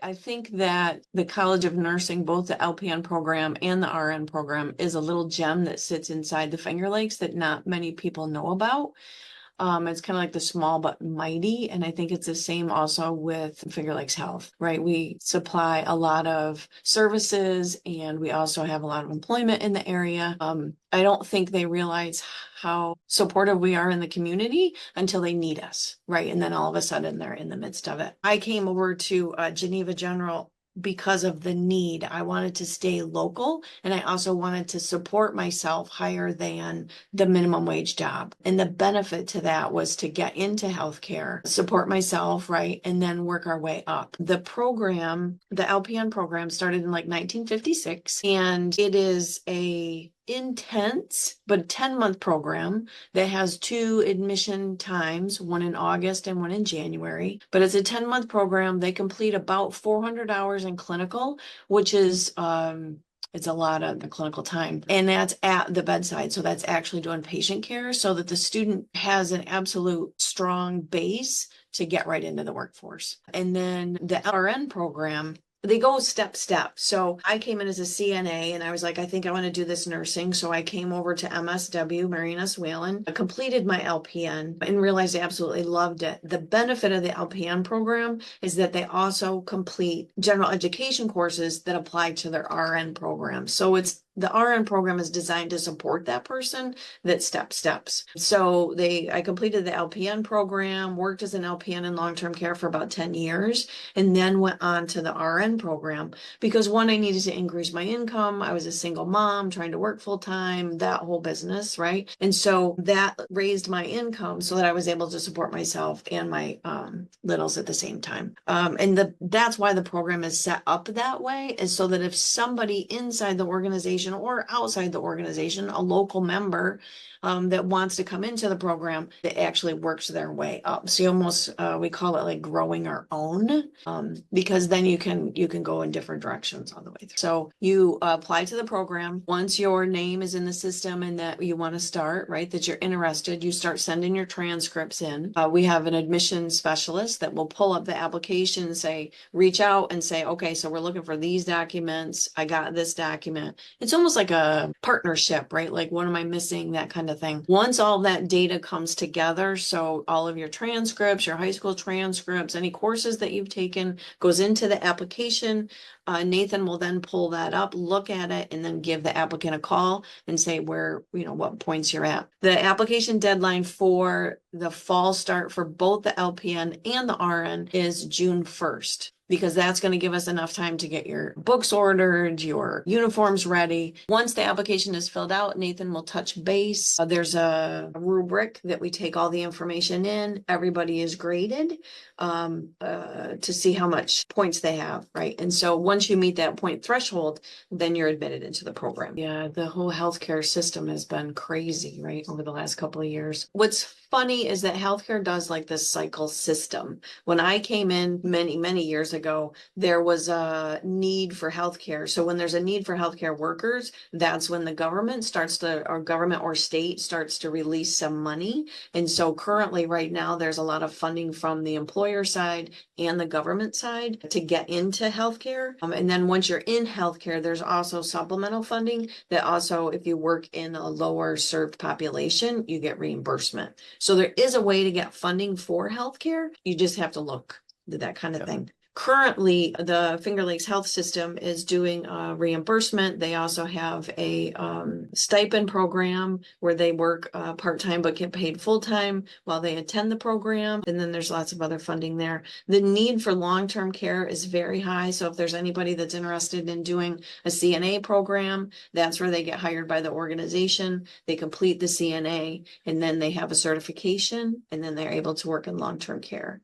I think that the College of Nursing, both the LPN program and the RN program, is a little gem that sits inside the Finger Lakes that not many people know about. It's kind of like the small but mighty. And I think it's the same also with Finger Lakes Health, right? We supply a lot of services and we also have a lot of employment in the area. I don't think they realize how supportive we are in the community until they need us, right? And then all of a sudden they're in the midst of it. I came over to Geneva General because of the need. I wanted to stay local and I also wanted to support myself higher than the minimum wage job. And the benefit to that was to get into healthcare, support myself, right? And then work our way up. The program, the LPN program started in like 1956 and it is a intense but 10-month program that has 2 admission times, one in August and one in January. But it's a 10-month program. They complete about 400 hours in clinical, which is it's a lot of the clinical time. And that's at the bedside. So that's actually doing patient care so that the student has an absolute strong base to get right into the workforce. And then the RN program, they go step. So I came in as a CNA and I was like, I think I want to do this nursing. So I came over to MSW, Marion S. Whalen, completed my LPN and realized I absolutely loved it. The benefit of the LPN program is that they also complete general education courses that apply to their RN program. So the RN program is designed to support that person that steps. So I completed the LPN program, worked as an LPN in long-term care for about 10 years, and then went on to the RN program because one, I needed to increase my income. I was a single mom trying to work full time, that whole business, right? And so that raised my income so that I was able to support myself and my littles at the same time. And that's why the program is set up that way, is so that if somebody inside the organization or outside the organization, a local member that wants to come into the program, that actually works their way up. So you almost, we call it like growing our own, because then you can go in different directions all the way through. So you apply to the program. Once your name is in the system and that you want to start, right, that you're interested, you start sending your transcripts in. We have an admissions specialist that will pull up the application, reach out and say, okay, so we're looking for these documents. I got this document. It's almost like a partnership, right? Like, what am I missing? That kind of thing. Once all that data comes together, so all of your transcripts, your high school transcripts, any courses that you've taken goes into the application. Nathan will then pull that up, look at it, and then give the applicant a call and say what points you're at. The application deadline for the fall start for both the LPN and the RN is June 1st. Because that's going to give us enough time to get your books ordered, your uniforms ready. Once the application is filled out, Nathan will touch base. There's a rubric that we take all the information in. Everybody is graded to see how much points they have, right? And so once you meet that point threshold, then you're admitted into the program. Yeah, the whole healthcare system has been crazy, right, over the last couple of years. What's funny is that healthcare does like this cycle system. When I came in many years ago, there was a need for healthcare. So when there's a need for healthcare workers, that's when the government or state starts to release some money. And so currently right now, there's a lot of funding from the employer side and the government side to get into healthcare. And then once you're in healthcare, there's also supplemental funding that also, if you work in a lower served population, you get reimbursement. So there is a way to get funding for healthcare. You just have to look at that kind of thing. Currently, the Finger Lakes Health System is doing reimbursement. They also have a stipend program where they work part-time but get paid full-time while they attend the program. And then there's lots of other funding there. The need for long-term care is very high. So if there's anybody that's interested in doing a CNA program, that's where they get hired by the organization. They complete the CNA and then they have a certification and then they're able to work in long-term care.